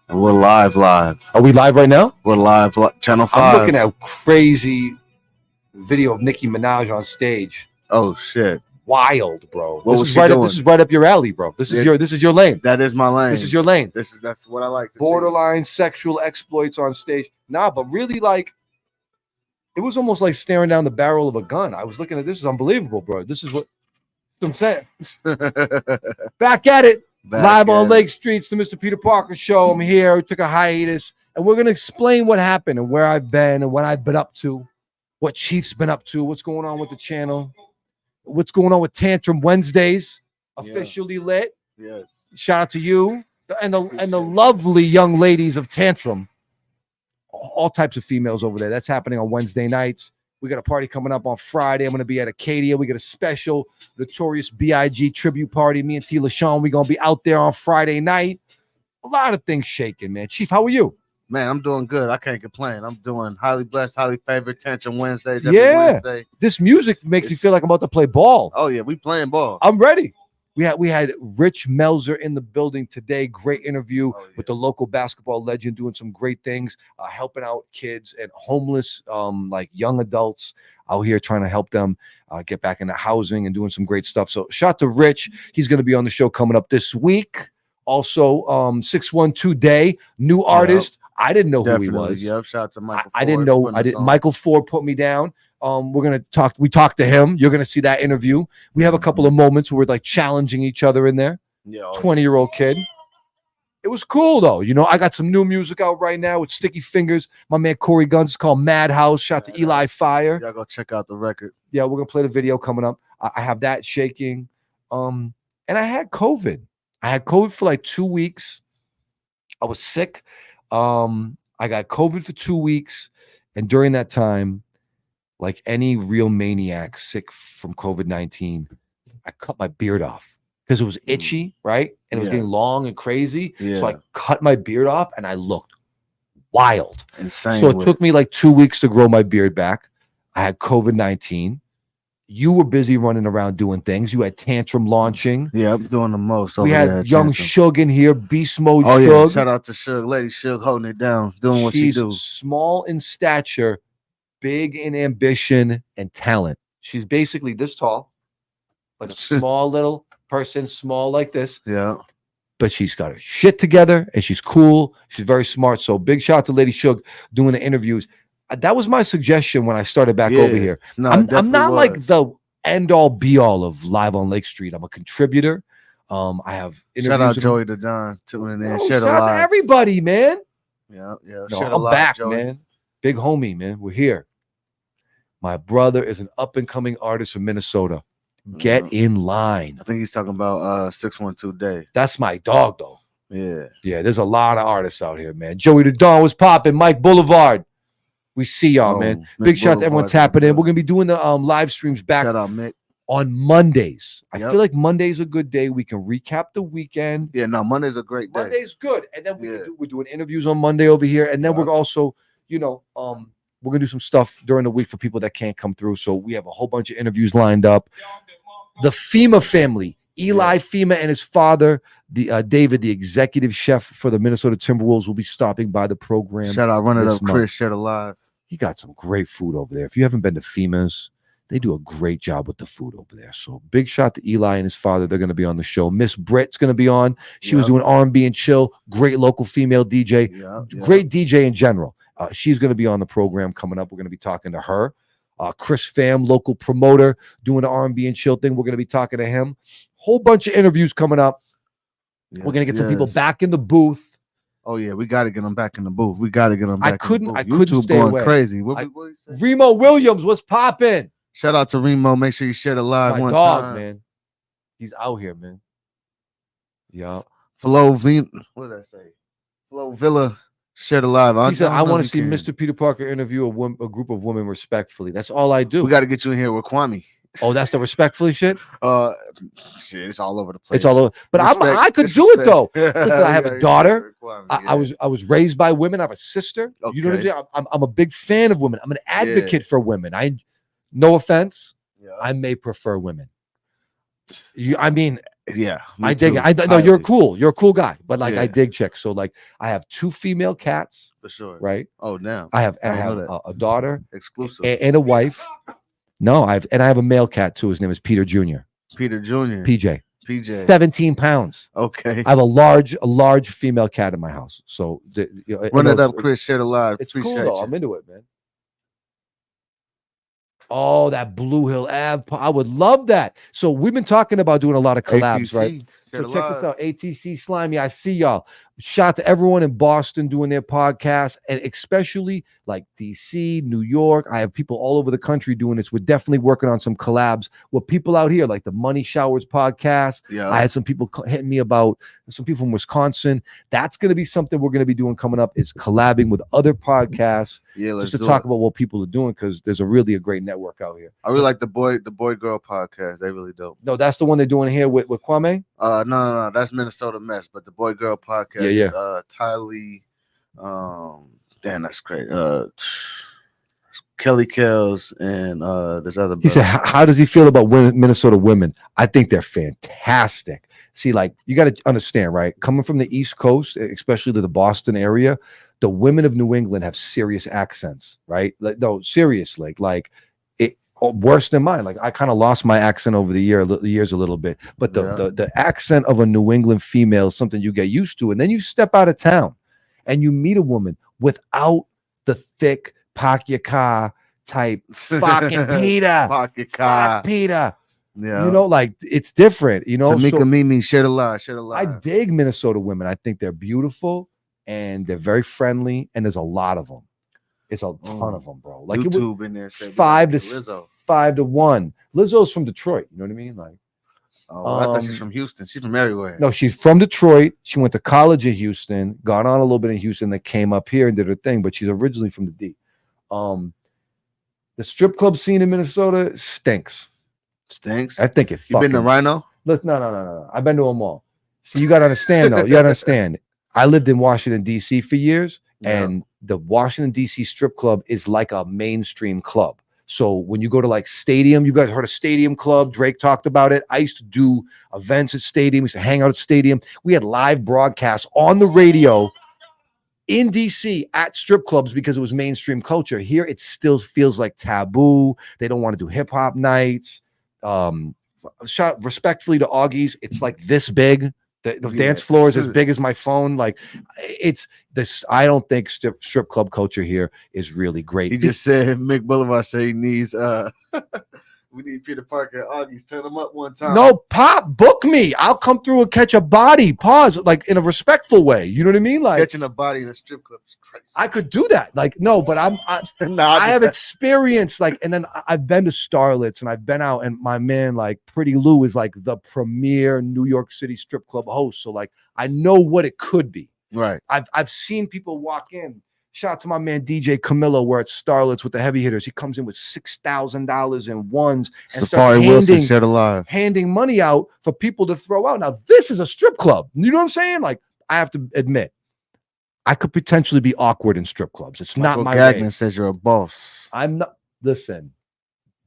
And we're live. Are we live right now? We're live. Channel 5. I'm looking at crazy video of Nicki Minaj on stage. Oh shit! Wild, bro. What this was is she right doing? up. This is right up your alley, bro. This is your lane. That is my lane. This is your lane. That's what I like to Borderline sexual exploits on stage. Nah, but really, like, it was almost like staring down the barrel of a gun. I was looking at this. Is unbelievable, bro. This is what I'm saying. see. Back at it. Live on at Lake Streets, the Mr. Peter Parker Show. I'm here. We took a hiatus, and we're gonna explain what happened and where I've been and what I've been up to, what Chief's been up to, what's going on with the channel, what's going on with Tantrum Wednesdays, officially lit. Yes. Shout out to you and the lovely young ladies of Tantrum. All types of females over there. That's happening on Wednesday nights. We got a party coming up on Friday. I'm going to be at Acadia. We got a special Notorious B.I.G. tribute party. Me and T. LaShawn, we're going to be out there on Friday night. A lot of things shaking, man. Chief, how are you? Man, I'm doing good. I can't complain. I'm doing highly blessed, highly favored Tantrum Wednesdays every Wednesday. This music makes me feel like I'm about to play ball. Oh, yeah. We playing ball. I'm ready. We had Rich Melzer in the building today. Great interview with the local basketball legend, doing some great things, helping out kids and homeless, like young adults out here, trying to help them get back into housing and doing some great stuff. So shout out to Rich. He's going to be on the show coming up this week. Also, 612 Day, new artist. I didn't know who he was. Yep. Shout out to Michael. I didn't know. Michael Ford put me down. We're gonna talk. We talked to him. You're gonna see that interview. We have a couple of moments where we're like challenging each other in there. Yeah. 20-year-old kid. It was cool though. You know, I got some new music out right now with Sticky Fingers. My man Corey Guns is called Madhouse. Shout out to Eli Fire. Y'all go check out the record. Yeah, we're gonna play the video coming up. I have that shaking. And I had COVID. I had COVID for like 2 weeks. I was sick. I got COVID for 2 weeks, and during that time, like any real maniac sick from COVID-19, I cut my beard off because it was itchy, right? And it was getting long and crazy. Yeah. So I cut my beard off and I looked wild. Insane. So it took me like 2 weeks to grow my beard back. I had COVID-19. You were busy running around doing things. You had Tantrum launching. Yeah, I'm doing the most. We had young Suge in here, Beast Mode. Oh, yeah. Suge. Shout out to Suge. Lady Suge holding it down, doing what she do. She's small in stature, big in ambition and talent. She's basically this tall, like a small little person, small like this. Yeah. But she's got her shit together and she's cool. She's very smart. So big shout out to Lady Suge doing the interviews. That was my suggestion when I started back over here. No, I'm not like the end all be all of Live on Lake Street. I'm a contributor. I have interviews. Shout out Joey the Don tuning in. Shout out to everybody, man. Yeah. No, I'm back, Joey. Man. Big homie, man. We're here. My brother is an up and coming artist from Minnesota. Get in line. I think he's talking about 612 Day. That's my dog, though. Yeah. There's a lot of artists out here, man. Joey the Don was popping. Mike Boulevard. We see y'all, man. Big shout out to everyone tapping in. We're gonna be doing the live streams back on Mondays. I feel like Monday's a good day. We can recap the weekend. Yeah, no, Monday's a great day. Monday's good, and then we're doing interviews on Monday over here, and then we're also, we're gonna do some stuff during the week for people that can't come through. So we have a whole bunch of interviews lined up. The FEMA family, Eli FEMA and his father, David, the executive chef for the Minnesota Timberwolves, will be stopping by the program. Shout out, run it up, Chris. Share the live. He got some great food over there. If you haven't been to FEMA's, they do a great job with the food over there. So big shout to Eli and his father. They're going to be on the show. Miss Britt's going to be on. She was doing R&B and chill. Great local female DJ. Great DJ in general. She's going to be on the program coming up. We're going to be talking to her. Chris Pham, local promoter, doing the R&B and chill thing. We're going to be talking to him. Whole bunch of interviews coming up. We're going to get some people back in the booth. Oh yeah, we got to get them back in the booth. We got to get them back. I couldn't YouTube stay going away. Crazy. Remo Williams was popping. Shout out to Remo. Make sure you share the live one time, man. He's out here, man. Yeah. Flo Villa. What did I say? Flo Villa. Share the live. He said, "I want to see Mr. Peter Parker interview a group of women respectfully." That's all I do. We got to get you in here with Kwame. Oh, that's the respectfully shit. Shit, it's all over the place. It's all over. But I could do it though. Listen, I have a daughter. I was raised by women. I have a sister. Okay. You know what I'm saying? I'm a big fan of women. I'm an advocate for women. No offense. I may prefer women. I mean, yeah, I dig it. No, you're cool. You're a cool guy, but like I dig chicks. So like I have 2 female cats for sure. Right? Oh, damn. I have a daughter, exclusive, and a wife. No, I have a male cat too. His name is Peter Jr. Peter Jr. PJ. 17 pounds. Okay. I have a large female cat in my house. So run it up, Chris. Share the live. It's cool though. I'm into it, man. Oh, that Blue Hill Ave. I would love that. So we've been talking about doing a lot of collabs, ATC. right? So check this out. ATC Slimy. I see y'all. Shout out to everyone in Boston doing their podcast, and especially like DC, New York. I have people all over the country doing this. We're definitely working on some collabs with people out here, like the Money Showers podcast. Yeah. I had some people hitting me about some people from Wisconsin. That's going to be something we're going to be doing coming up, is collabing with other podcasts. Yeah, let's just to talk about what people are doing, because there's a great network out here. I really like the boy girl podcast. They really dope. No, that's the one they're doing here with Kwame. No, that's Minnesota Mess. But the boy girl podcast is Tylee. Damn, that's great. Kelly Kells and this other. He said, "How does he feel about Minnesota women?" I think they're fantastic. See, like you got to understand, right? Coming from the East Coast, especially to the Boston area, the women of New England have serious accents, right? Like, no, seriously, like it worse than mine. Like I kind of lost my accent over the years a little bit, but the accent of a New England female is something you get used to, and then you step out of town and you meet a woman without the thick pocket car type fucking Peter, pocket car, Peter. Yeah, you know, like it's different. You know, Tamika Mimi, share the live. I dig Minnesota women. I think they're beautiful and they're very friendly, and there's a lot of them. It's a ton of them, bro. Like YouTube in there, 5 to 1. Lizzo's from Detroit. You know what I mean? Like, I thought she's from Houston. She's from everywhere. No, she's from Detroit. She went to college in Houston, got on a little bit in Houston, then came up here and did her thing. But she's originally from the D. The strip club scene in Minnesota stinks. Stinks. I think it. You been to Rhino? Listen, no. I've been to them all. See, you got to understand though. You got to understand. I lived in Washington D.C. for years, and the Washington D.C. strip club is like a mainstream club. So when you go to like Stadium, you guys heard of Stadium Club? Drake talked about it. I used to do events at Stadium. We used to hang out at Stadium. We had live broadcasts on the radio in DC at strip clubs because it was mainstream culture. Here, it still feels like taboo. They don't want to do hip hop nights. Respectfully to Augie's, it's like this big. The dance floor is as big as my phone. Like it's this. I don't think strip club culture here is really great. He just said Mick Boulevard said he needs we need Peter Parker and Augie's. Turn them up one time. No, Pop, book me. I'll come through and catch a body. Pause, like in a respectful way. You know what I mean? Like catching a body in a strip club is crazy. I could do that. Like no, but I have experience. Like, and then I've been to Starlets and I've been out, and my man like Pretty Lou is like the premier New York City strip club host. So like I know what it could be. Right. I've seen people walk in. Shout out to my man DJ Camillo, where at Starlets with the heavy hitters. He comes in with $6,000 in ones and Safari Wilson said alive, handing money out for people to throw out. Now, this is a strip club. You know what I'm saying? Like, I have to admit, I could potentially be awkward in strip clubs. It's Michael not my Gagnon way. Says you're a boss. I'm not. Listen,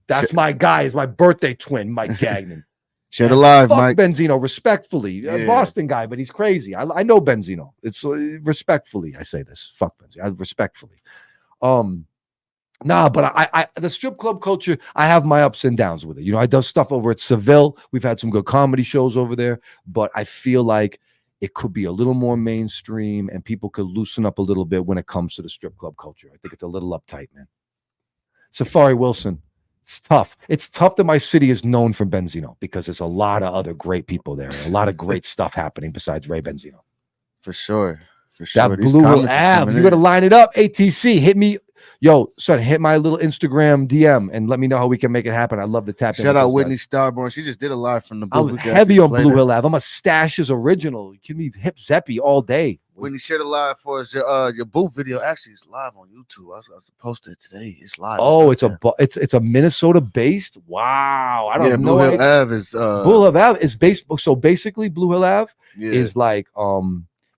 that's my guy. Is my birthday twin, Mike Gagnon. Shit alive, fuck Mike. Benzino, respectfully. A Boston guy, but he's crazy. I know Benzino. It's respectfully. I say this. Fuck Benzino. Respectfully. Nah, but I the strip club culture, I have my ups and downs with it. You know, I do stuff over at Seville. We've had some good comedy shows over there, but I feel like it could be a little more mainstream and people could loosen up a little bit when it comes to the strip club culture. I think it's a little uptight, man. Safari Wilson. It's tough. It's tough that my city is known for Benzino because there's a lot of other great people there. A lot of great stuff happening besides Ray Benzino. For sure. For sure. That Blue Hill Ave. You got to line it up. ATC. Hit me. Yo, son, hit my little Instagram DM and let me know how we can make it happen. I love the tap. Shout out Whitney Starborn. She just did a live from the booth. I'm heavy on Blue Hill Ave. I'm a Stashes original. You can be hip Zeppy all day. Whitney shared a live for us. Your booth video actually is live on YouTube. I was posted it today. It's live. Oh, it's a Minnesota based. Wow, I don't know. Blue Hill Ave is Blue Hill Ave is based. So basically, Blue Hill Ave is like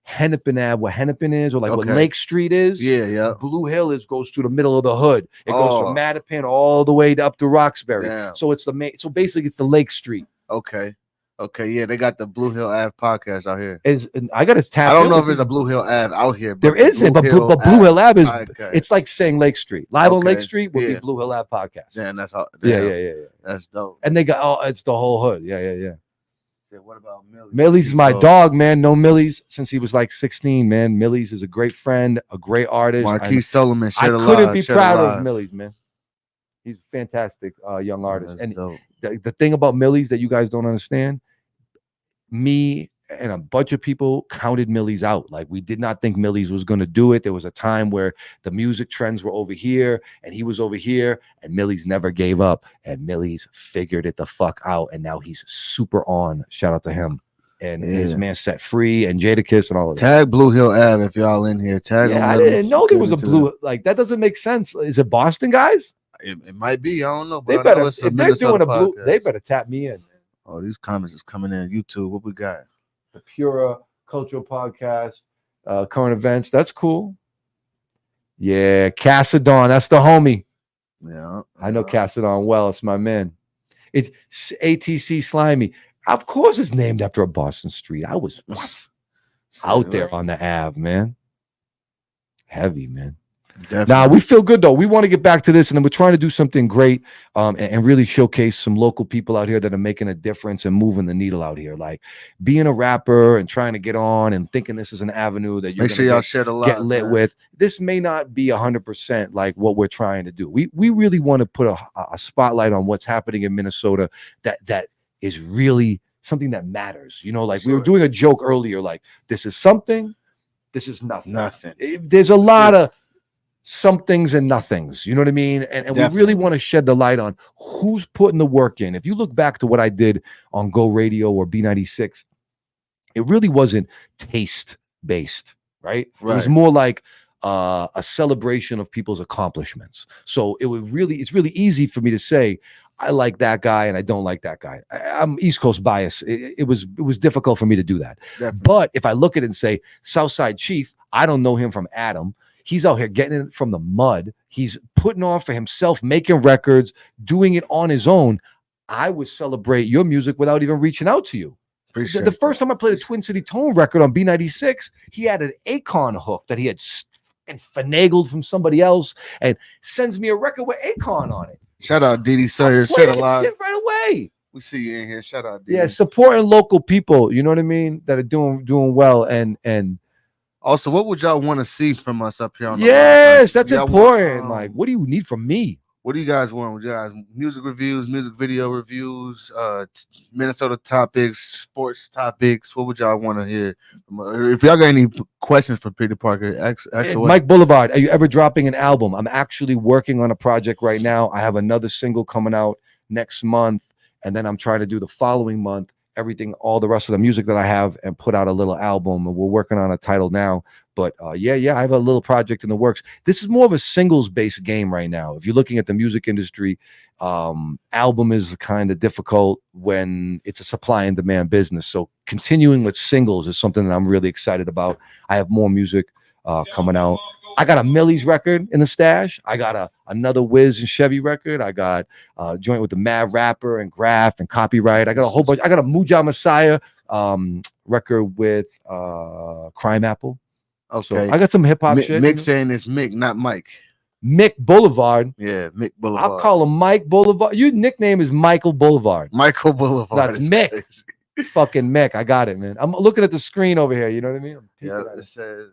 Hennepin Ave, where Hennepin is, or like what Lake Street is. Yeah. Blue Hill goes through the middle of the hood. It goes from Mattapan all the way up to Roxbury. Damn. So it's the main. So basically, it's the Lake Street. Okay. Okay, yeah, they got the Blue Hill Ave podcast out here. I got his tap. I don't know if there's a Blue Hill Ave out here. There isn't, but Blue Hill Ave is. Podcast. It's like saying Lake Street. Live on Lake Street would be Blue Hill Ave podcast. Yeah, and that's how. Yeah. That's dope. And they got it's the whole hood. Yeah. So what about Millie's? Millie's is my dog, man. Known Millie's since he was like 16, man. Millie's is a great friend, a great artist. Marquise Solomon. I couldn't be prouder of Millie's, man. He's a fantastic young artist. And the thing about Millie's that you guys don't understand, me and a bunch of people counted Millie's out. Like, we did not think Millie's was going to do it. There was a time where the music trends were over here and he was over here, and Millie's never gave up, and Millie's figured it the fuck out, and now he's super on. Shout out to him. And his man Set Free and Jadakiss and all of that. Tag Blue Hill Ave if y'all in here. Tag them. I didn't know there was a Blue. Like, that doesn't make sense. Is it Boston guys? It might be. I don't know. They better, if they're doing a Blue, they better tap me in. Oh, these comments is coming in YouTube. What we got? The Pura Cultural Podcast, current events. That's cool. Yeah, Cassadon. That's the homie. Yeah, I know Cassadon well. It's my man. It's ATC Slimy. Of course, it's named after a Boston street. I was out there on the Ave, man. Heavy, man. Definitely. Nah, we feel good though. We want to get back to this, and then we're trying to do something great, and really showcase some local people out here that are making a difference and moving the needle out here. Like, being a rapper and trying to get on and thinking this is an avenue that you're gonna get lit with. This may not be 100% like what we're trying to do. We really want to put a spotlight on what's happening in Minnesota that is really something that matters. You know, like we were doing a joke earlier, like, this is something, this is nothing. There's a lot of somethings and nothings, you know what I mean? And we really want to shed the light on who's putting the work in. If you look back to what I did on Go Radio or B96, it really wasn't taste based, right? It was more like a celebration of people's accomplishments. So it's really easy for me to say I like that guy and I don't like that guy. I'm East Coast bias. It was difficult for me to do that. Definitely. But if I look at it and say Southside Chief, I don't know him from Adam. He's out here getting it from the mud. He's putting on for himself, making records, doing it on his own. I would celebrate your music without even reaching out to you. The first time I played a Twin City Tone record on B96, he had an Akon hook that he had finagled from somebody else and sends me a record with Akon on it. Shout out Didi Sawyer. Shout out right away. We see you in here. Shout out Didi. Yeah, supporting local people, you know what I mean, that are doing well. And also, what would y'all want to see from us up here on the Yes, that's important. Like, what do you need from me? What do you guys want? You guys music reviews, music video reviews, Minnesota topics, sports topics? What would y'all want to hear? If y'all got any questions for Peter Parker, ask Mike Boulevard, are you ever dropping an album? I'm actually working on a project right now. I have another single coming out next month, and then I'm trying to do the following month all the rest of the music that I have and put out a little album, and we're working on a title now. But I have a little project in the works. This is more of a singles based game right now. If you're looking at the music industry, album is kind of difficult when it's a supply and demand business. So continuing with singles is something that I'm really excited about. I have more music coming out. I got a Millie's record in the stash. I got another Wiz and Chevy record. I got a joint with the Mad Rapper and Graph and Copyright. I got a whole bunch. I got a Muja Messiah record with Crime Apple. Okay. So I got some hip hop shit. Mick saying it's Mick, not Mike. Mick Boulevard. Yeah, Mick Boulevard. I'll call him Mike Boulevard. Your nickname is Michael Boulevard. Michael Boulevard. That's Mick. Crazy. Fucking Mick. I got it, man. I'm looking at the screen over here. You know what I mean? Yeah, it says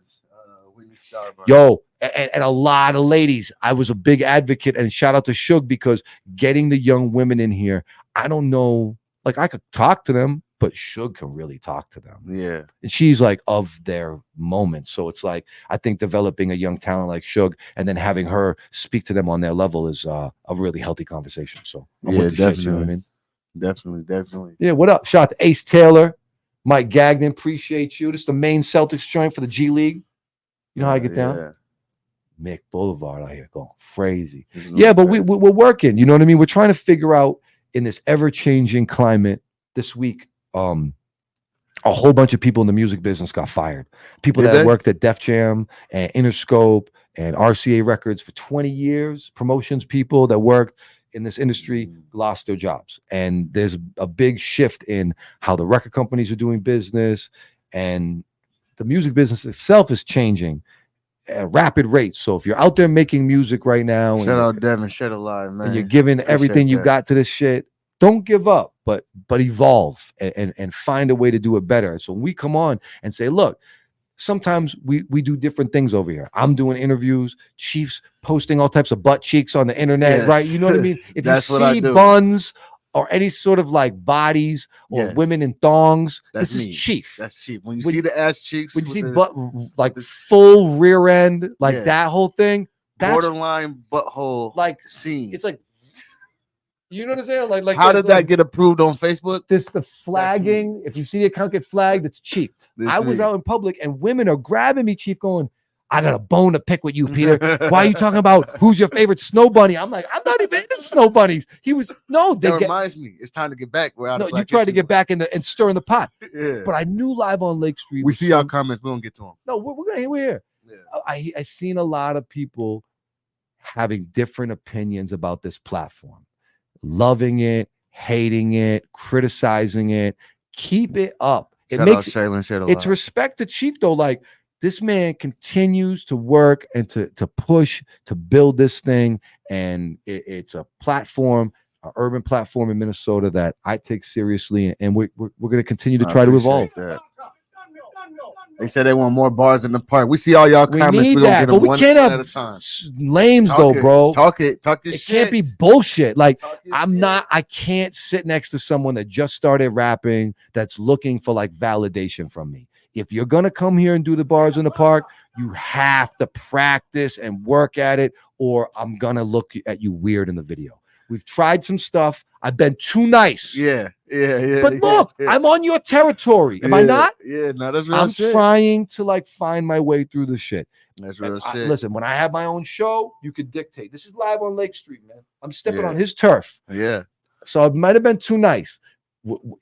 Yo, and a lot of ladies. I was a big advocate, and shout out to Suge, because getting the young women in here, I don't know, like, I could talk to them, but Suge can really talk to them. Yeah. And she's like of their moment. So it's like, I think developing a young talent like Suge and then having her speak to them on their level is a really healthy conversation. So I'm with the definitely. shit, you know what I mean? Definitely. Yeah, what up? Shout out to Ace Taylor, Mike Gagnon, appreciate you. This is the main Celtics joint for the G League. You know how I get down? Yeah. Mick Boulevard out here going crazy. Yeah, but we're working. You know what I mean? We're trying to figure out in this ever-changing climate. This week, a whole bunch of people in the music business got fired. People that worked at Def Jam and Interscope and RCA Records for 20 years. Promotions people that worked in this industry lost their jobs. And there's a big shift in how the record companies are doing business, and the music business itself is changing at rapid rates. So if you're out there making music right now, shout out Devin, Shed Alive, man, and you're giving everything you got to this shit, don't give up, but evolve and find a way to do it better. So when we come on and say, look, sometimes we do different things over here. I'm doing interviews, Chief's posting all types of butt cheeks on the internet, right? You know what I mean? If you see buns or any sort of like bodies or women in thongs, this is Chief. That's Chief. When you see the ass cheeks, when you see butt, like full rear end, like that whole thing, that's borderline butthole, like scene. It's like, you know what I'm saying? Like how did that get approved on Facebook? The flagging. If you see the account get flagged, it's Chief. I was out in public and women are grabbing me, Chief, going, I got a bone to pick with you, Peter. Why are you talking about who's your favorite snow bunny? I'm like, I'm not even into snow bunnies. He was that reminds me. It's time to get back. You tried to get back and stir in the pot. Yeah. But I knew Live on Lake Street. We see our comments. We don't get to them. No, we're here. Yeah. I seen a lot of people having different opinions about this platform. Loving it, hating it, criticizing it. Keep it up. It's respect to Chief though. Like, this man continues to work and to push to build this thing, and it's a platform, an urban platform in Minnesota that I take seriously, and we're going to continue to try to evolve. They said they want more bars in the park. We see all y'all comments. We don't get them one at a time. Lames though, bro. Talk your shit. It can't be bullshit. Like, I can't sit next to someone that just started rapping that's looking for like validation from me. If you're going to come here and do the bars in the park, you have to practice and work at it, or I'm going to look at you weird in the video. We've tried some stuff. I've been too nice. Yeah. But look, I'm on your territory. Am I not? Yeah, no, that's real I'm shit. trying to like find my way through the shit. That's real shit. Listen, when I have my own show, you could dictate. This is Live on Lake Street, man. I'm stepping on his turf. Yeah. So it might have been too nice.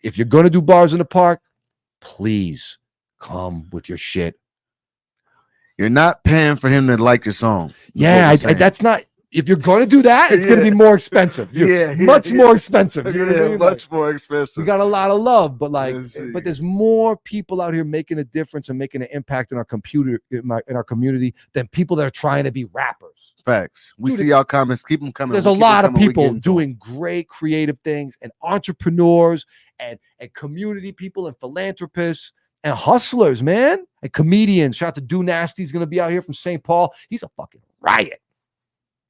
If you're going to do bars in the park, please come with your shit. You're not paying for him to like your song. Yeah, that's not. If you're going to do that, it's going to be more expensive. Much more expensive. You know what I mean? Much more expensive. We got a lot of love, but but there's more people out here making a difference and making an impact in our community than people that are trying to be rappers. Facts. We see y'all comments. Keep them coming. There's a lot of people doing great creative things, and entrepreneurs and community people and philanthropists and hustlers, man, and comedians. Shout out to Do Nasty's going to be out here from St. Paul. He's a fucking riot.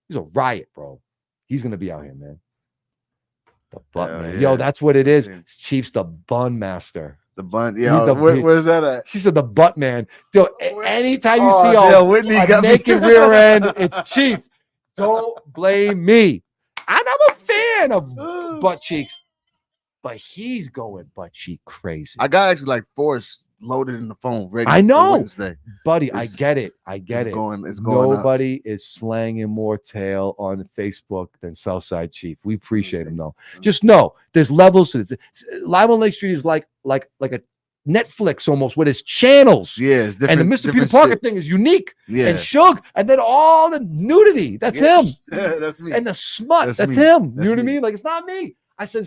He's a riot, bro. He's going to be out here, man. The butt man. Yeah. Yo, that's what it is. It's Chief's the bun master. The bun. Yeah. Where's that at? She said the butt man. Dude, anytime you see a naked rear end, it's Chief. Don't blame me. And I'm a fan of butt cheeks. But he's going butt cheek crazy. I got actually like force loaded in the phone ready. I know, for Wednesday. Buddy. I get it. It's going Nobody is slanging more tail on Facebook than Southside Chief. We appreciate him though. Just know there's levels to this. Live on Lake Street is like a Netflix almost with his channels. Yeah, it's different. And the Mr. Peter Parker thing is unique. Yeah. And Shug, and then all the nudity. That's him. Yeah, that's me. And the smut. That's him. You know what I mean? Like, it's not me. I said,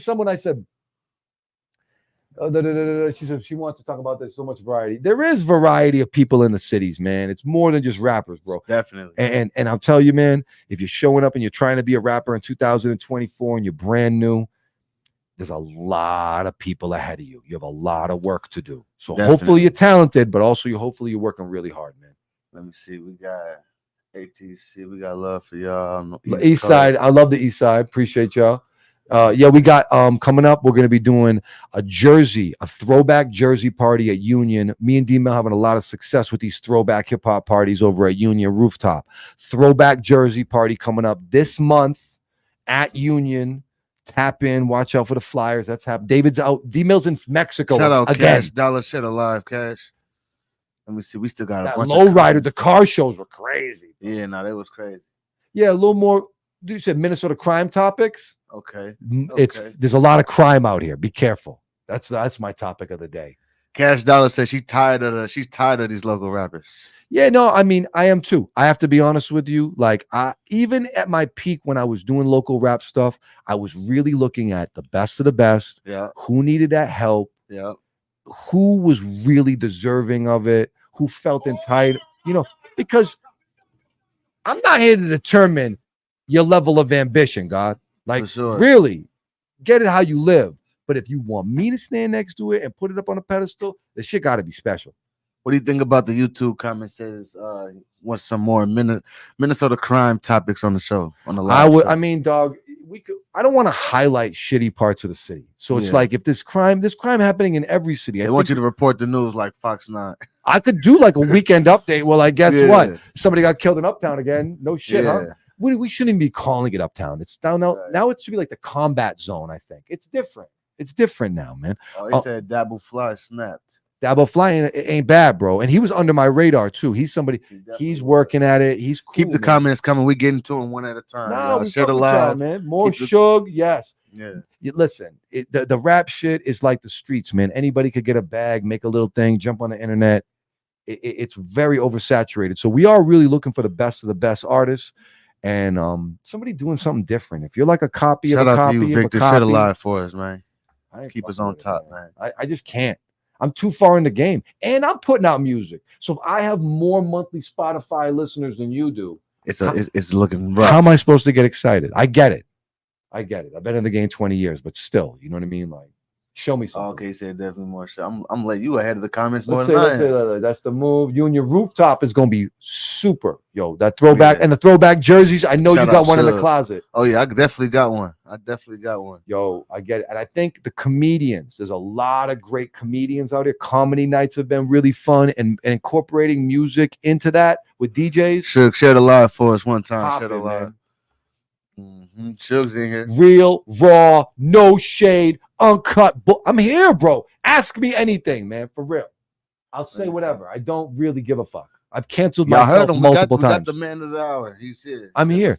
she said she wants to talk about this. So much variety. There is variety of people in the cities, man. It's more than just rappers, bro. Definitely. And I'll tell you, man, if you're showing up and you're trying to be a rapper in 2024 and you're brand new, there's a lot of people ahead of you. You have a lot of work to do. So hopefully you're talented, but also hopefully you're working really hard, man. Let me see. We got ATC. We got love for y'all. East Side. I love the East Side. Appreciate y'all. We got coming up, we're going to be doing a throwback jersey party at Union. Me and D-Mel having a lot of success with these throwback hip-hop parties over at Union Rooftop. Throwback jersey party coming up this month at Union. Tap in, watch out for the flyers. That's happening. David's out. D-Mil's in Mexico. Shout out again. Cash, Dollar Shit Alive, Cash. Let me see. We still got a bunch of Lowrider. The car shows were crazy. Yeah, no, that was crazy. Yeah, a little more. You said Minnesota crime topics. Okay. There's a lot of crime out here. Be careful. That's my topic of the day. Cash Dollar says she's tired of these local rappers. Yeah, no, I mean, I am too. I have to be honest with you. Like, even at my peak when I was doing local rap stuff, I was really looking at the best of the best. Yeah. Who needed that help? Yeah. Who was really deserving of it? Who felt entitled? Because I'm not here to determine your level of ambition, God. Like, For sure. really, get it how you live. But if you want me to stand next to it and put it up on a pedestal, the shit got to be special. What do you think about the YouTube comment? Says wants some more Minnesota crime topics on the show on the live show. I mean, dog, I don't want to highlight shitty parts of the city. So it's like if this crime happening in every city. They want you to report the news like Fox 9. I could do like a weekend update. Well, I guess what? Somebody got killed in Uptown again. No shit, huh? We shouldn't even be calling it Uptown. It's down now. Right. Now it should be like the combat zone. I think it's different. It's different now, man. Oh, he said Dabo Fly snapped. Dabo Fly ain't bad, bro. And he was under my radar too. He's somebody. He's working at it. He's cool, keep the comments coming. We get into them one at a time. No, share the live, man. More Suge, yes. Yeah. Listen, the rap shit is like the streets, man. Anybody could get a bag, make a little thing, jump on the internet. It's very oversaturated. So we are really looking for the best of the best artists. And somebody doing something different. If you're like a copy Shout of a out copy to you, Victor. Share the live for us, man. Keep us on top, man. I just can't. I'm too far in the game. And I'm putting out music. So if I have more monthly Spotify listeners than you do, it's looking rough. How am I supposed to get excited? I get it. I've been in the game 20 years, but still, you know what I mean? Like, show me something. Okay, said definitely more shit. I'm letting you ahead of the comments more than I am. That's the move. You and your rooftop is gonna be super, yo. That throwback and the throwback jerseys. I know you got one in the closet. Oh yeah, I definitely got one. Yo, I get it, and I think the comedians. There's a lot of great comedians out here. Comedy nights have been really fun, and incorporating music into that with DJs. Should share the live for us one time. Share the live. Suge's in here. Real, raw, no shade, uncut. I'm here, bro. Ask me anything, man. For real. I'll say whatever. I don't really give a fuck. I've canceled myself multiple times. We got the man of the hour. He's here. I'm here.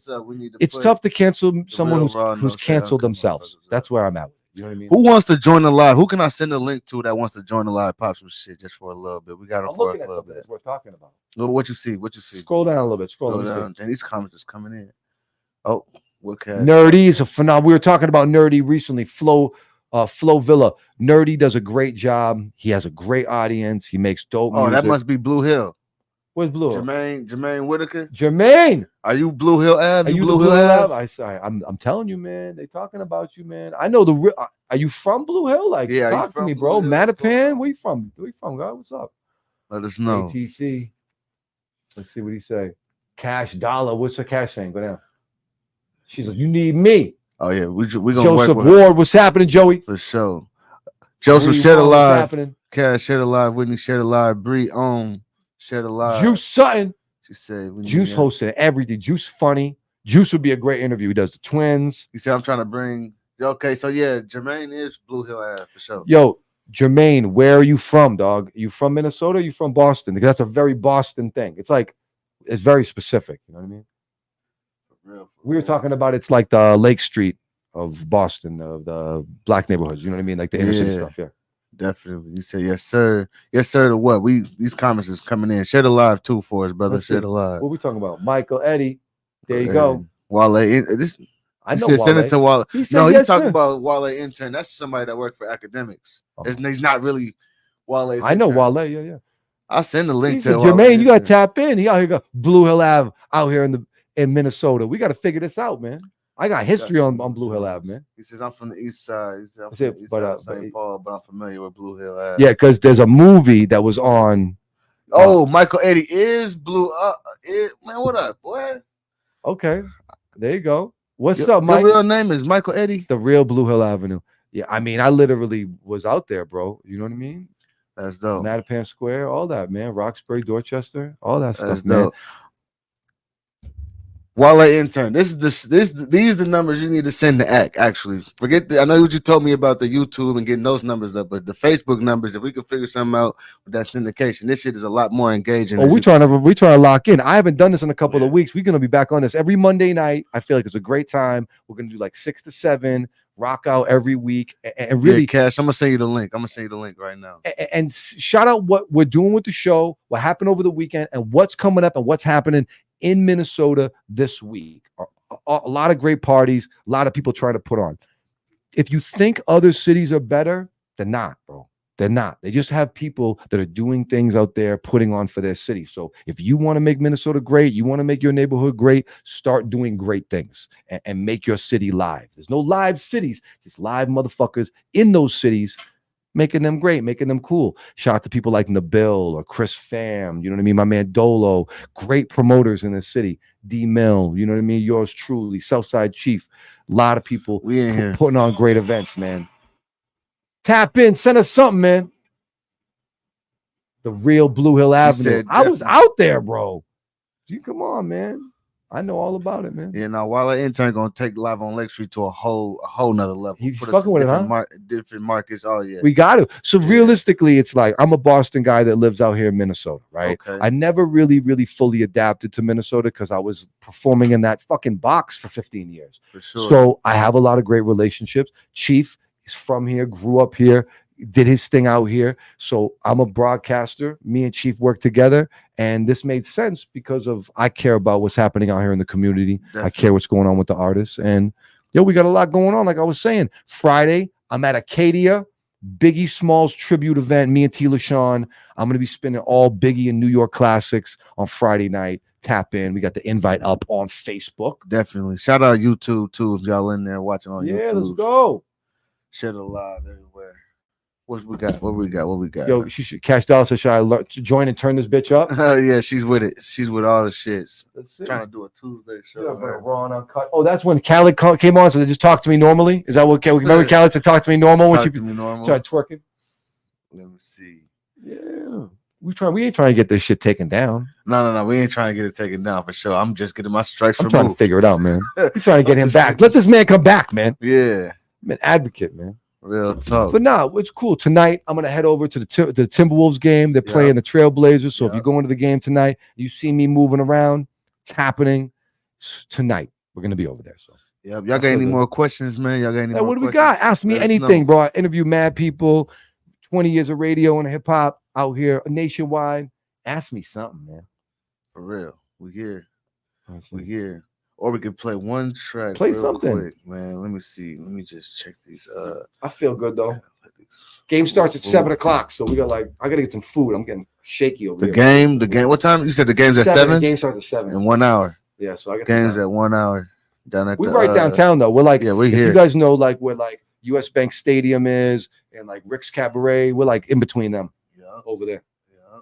It's tough to cancel someone who's canceled themselves. That's where I'm at. You know what I mean? Who wants to join the live? Who can I send a link to that wants to join the live? Pop some shit just for a little bit. We got it for a little bit. We're talking about. What you see? Scroll down a little bit. Scroll down. And these comments is coming in. Oh. Nerdy is a phenomenal. We were talking about Nerdy recently. Flow Villa. Nerdy does a great job. He has a great audience. He makes dope music. That must be Blue Hill. Where's Blue Hill? Jermaine Whitaker. Jermaine, are you Blue Hill Ave? Are you Blue Hill Ave? I'm telling you, man. They talking about you, man. I know are you from Blue Hill? Like, talk to me, bro. Mattapan. Where you from? God? What's up? Let us know. ATC. Let's see what he say. Cash Dollar. What's the cash saying? Go down. She's like, you need me. Oh yeah, we gonna Joseph work Ward. What's happening, Joey? For sure. Joseph share the live. Cash share the live. Whitney share the live. Bree share the live. Juice Sutton. She said Juice hosting everything. Juice funny. Juice would be a great interview. He does the twins. He said I'm trying to bring. Okay, so yeah, Jermaine is Blue Hill Ave for sure. Yo, Jermaine, where are you from, dog? You from Minnesota? Or you from Boston? Because that's a very Boston thing. It's very specific. You know what I mean? We were talking about it's like the Lake Street of Boston, of the black neighborhoods. You know what I mean? Like the inner city stuff. Yeah, definitely. You say yes, sir. Yes, sir. To what? These comments is coming in. Share the live too for us, brother. Share the live. What we talking about? Michael Eddie. There you go. Wale. I know. Send it to Wale. He's talking about Wale intern. That's somebody that worked for academics. He's not really Wale's. I know Wale. Yeah. I'll send the link to Jermaine. You got to tap in. He out here got Blue Hill Ave out here in Minnesota. We got to figure this out, man. I got history on Blue Hill Ave, man. He says I'm from the east side. He says I'm from the east side of St. Paul, but I'm familiar with Blue Hill Ave. Yeah, because there's a movie that was on. Michael Eddie is Blue. Man, what up, boy? Okay, there you go. What's up, Mike? Your real name is Michael Eddie. The real Blue Hill Avenue. Yeah, I mean, I literally was out there, bro. You know what I mean? That's dope. Mattapan Square, all that, man. Roxbury, Dorchester, all that That's stuff, man. Wale intern. These the numbers you need to send to ACT. Actually, I know what you told me about the YouTube and getting those numbers up, but the Facebook numbers. If we could figure something out with that syndication, this shit is a lot more engaging. Oh, we trying to lock in. I haven't done this in a couple of weeks. We're gonna be back on this every Monday night. I feel like it's a great time. We're gonna do like 6 to 7. rock out every week, and Yeah, really Cash. I'm gonna send you the link. I'm gonna send you the link right now. and shout out what we're doing with the show, what happened over the weekend, and what's coming up and what's happening in Minnesota this week. A lot of great parties, a lot of people trying to put on. If you think other cities are better, they're not, bro. They're not. They just have people that are doing things out there, putting on for their city. So if you want to make Minnesota great, you want to make your neighborhood great, start doing great things and make your city live. There's no live cities, just live motherfuckers in those cities, making them great, making them cool. Shout out to people like Nabil or Chris Pham, you know what I mean? My man Dolo, great promoters in the city. D Mill, you know what I mean? Yours truly, Southside Chief. A lot of people We in here. putting on great events, man. Tap in, send us something, man. The real Blue Hill Avenue. said I was definitely. out there, bro. You come on, man. I know all about it, man. Yeah, now while our intern gonna take Live on Lake Street to a whole nother level. He's Put us fucking in with it, different huh? different markets. Oh yeah. We got to. So Yeah. realistically, it's like I'm a Boston guy that lives out here in Minnesota, right? Okay. I never really fully adapted to Minnesota because I was performing in that fucking box for 15 years. For sure. So I have a lot of great relationships. Chief is from here, grew up here, did his thing out here. So I'm a broadcaster. Me and Chief work together. And this made sense because of I care about what's happening out here in the community. Definitely. I care what's going on with the artists. And we got a lot going on. Like I was saying, Friday, I'm at Acadia, Biggie Smalls tribute event. Me and T. LaShawn. I'm going to be spinning all Biggie and New York classics on Friday night. Tap in. We got the invite up on Facebook. Definitely. Shout out YouTube too if y'all in there watching on YouTube. Yeah, let's go. Share it live everywhere. What we got? What we got? Yo, she should Cash Dollar said, should I join and turn this bitch up? Yeah, she's with it. She's with all the shits. Let's see. Trying to do a Tuesday show. Yeah, but raw and uncut. Oh, that's when Khaled came on, so they just talked to me normally. Is that what? Remember Khaled said, "Talk to me normal" when she Talk to me normal. started twerking. Let me see. Yeah, we ain't trying to get this shit taken down. No. We ain't trying to get it taken down for sure. I'm just getting my strikes I'm removed. trying to figure it out, man. I'm trying to get him back. Let this man come back, man. Yeah, I'm an advocate, man. real talk. But nah, it's cool. Tonight, I'm gonna head over to the Timberwolves game. They're playing the Trailblazers. So if you go into the game tonight, you see me moving around. It's happening tonight. We're gonna be over there. So Yep. Y'all got any more questions, man? Y'all got any hey, more what do we questions? got? Ask me Let us anything, know. bro. I interview mad people, 20 years of radio and hip hop out here nationwide. Ask me something, man. For real. We here. We here. Or we could play one track. Play real something. quick, man. Let me see. Let me just check these. I feel good though. Game starts at 7 o'clock, so we got I gotta get some food. I'm getting shaky over The here. game. What time? You said the game's at 7. 7? The game starts at 7. In 1 hour. Yeah, so I got Game's at 1 hour. Down at we the, right downtown though. We're like, yeah, we're if here. you guys know like where like US Bank Stadium is and like Rick's Cabaret, we're like in between them over there